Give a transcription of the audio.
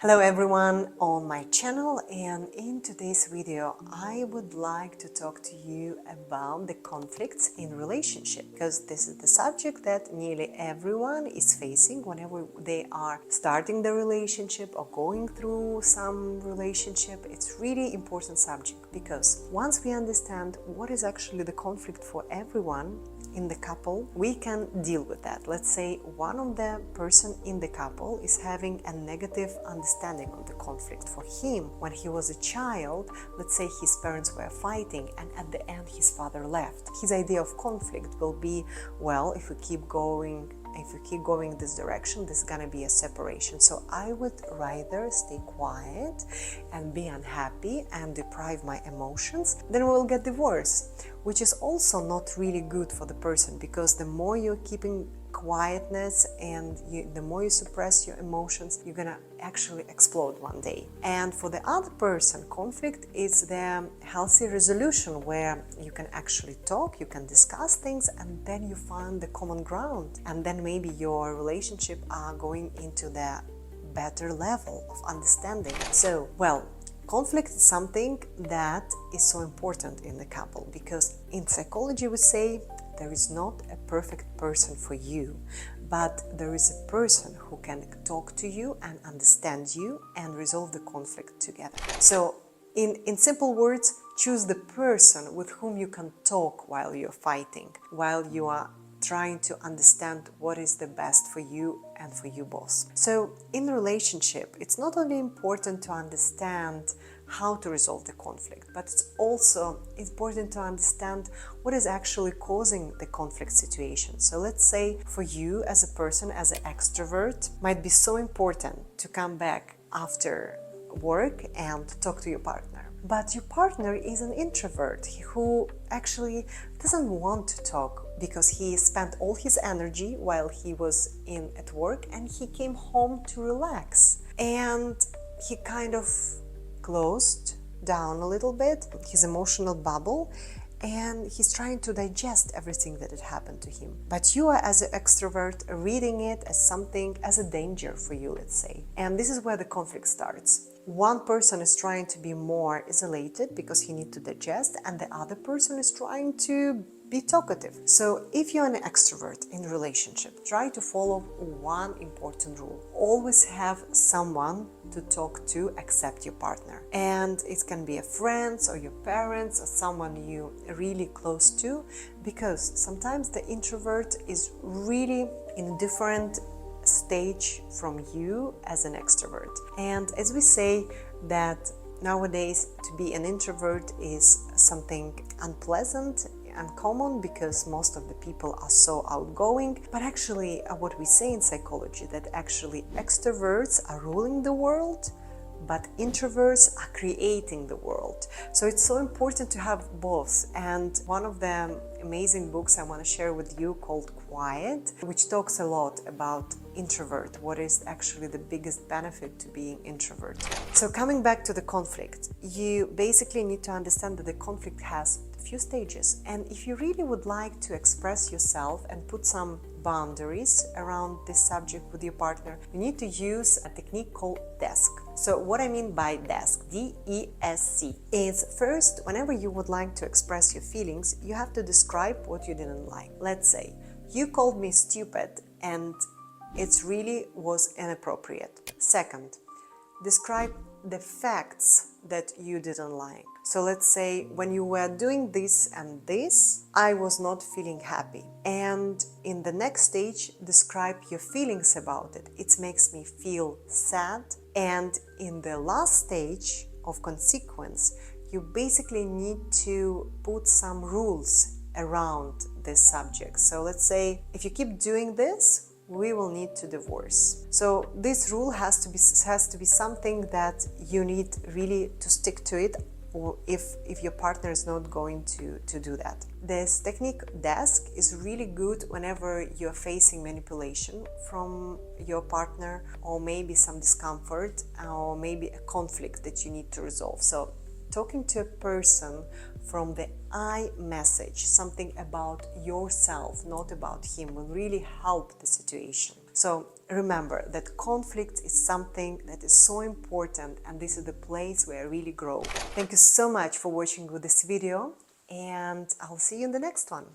Hello everyone on my channel, and in today's video I would like to talk to you about the conflicts in relationship, because this is the subject that nearly everyone is facing whenever they are starting the relationship or going through some relationship. It's really important subject because once we understand what is actually the conflict for everyone in the couple, we can deal with that. Let's say one of the person in the couple is having a negative understanding of the conflict. For him, when he was a child, let's say his parents were fighting and at the end his father left. His idea of conflict will be, well, if we keep going in this direction, there's gonna be a separation. So I would rather stay quiet and be unhappy and deprive my emotions, then we'll get divorced, which is also not really good for the person, because the more you're keeping quietness and the more you suppress your emotions, you're gonna actually explode one day. And for the other person, conflict is the healthy resolution where you can actually talk, you can discuss things, and then you find the common ground, and then maybe your relationship are going into the better level of understanding. So, well, conflict is something that is so important in the couple, because in psychology we say there is not a perfect person for you, but there is a person who can talk to you and understand you and resolve the conflict together. So in simple words, choose the person with whom you can talk while you're fighting, while you are trying to understand what is the best for you and for you both. So in a relationship, it's not only important to understand how to resolve the conflict, but it's also important to understand what is actually causing the conflict situation. So let's say for you as a person, as an extrovert, might be so important to come back after work and talk to your partner. But your partner is an introvert who actually doesn't want to talk because he spent all his energy while he was at work, and he came home to relax. And he kind of closed down a little bit, his emotional bubble, and he's trying to digest everything that had happened to him. But you are, as an extrovert, reading it as something, as a danger for you, let's say. And this is where the conflict starts. One person is trying to be more isolated because he needs to digest, and the other person is trying to be talkative. So if you're an extrovert in a relationship, try to follow one important rule. Always have someone to talk to except your partner. And it can be a friend or your parents or someone you really close to, because sometimes the introvert is really in a different stage from you as an extrovert. And as we say that nowadays to be an introvert is something unpleasant, uncommon, because most of the people are so outgoing. But actually what we say in psychology, that actually extroverts are ruling the world, but introverts are creating the world. So it's so important to have both. And one of the amazing books I want to share with you called Quiet, which talks a lot about introvert, what is actually the biggest benefit to being introvert. So coming back to the conflict, you basically need to understand that the conflict has a few stages. And if you really would like to express yourself and put some boundaries around this subject with your partner, you need to use a technique called DESC. So what I mean by DESC, D-E-S-C, is first, whenever you would like to express your feelings, you have to describe what you didn't like. Let's say, you called me stupid and it really was inappropriate. Second, describe the facts that you didn't like. So let's say, when you were doing this and this, I was not feeling happy. And in the next stage, describe your feelings about it. It makes me feel sad. And in the last stage of consequence, you basically need to put some rules around this subject. So let's say, if you keep doing this, we will need to divorce. So this rule has to be something that you need really to stick to it, or if your partner is not going to do that. This technique DESC is really good whenever you're facing manipulation from your partner, or maybe some discomfort, or maybe a conflict that you need to resolve. So talking to a person from the I message, something about yourself, not about him, will really help the situation. So remember that conflict is something that is so important, and this is the place where I really grow. Thank you so much for watching this video, and I'll see you in the next one.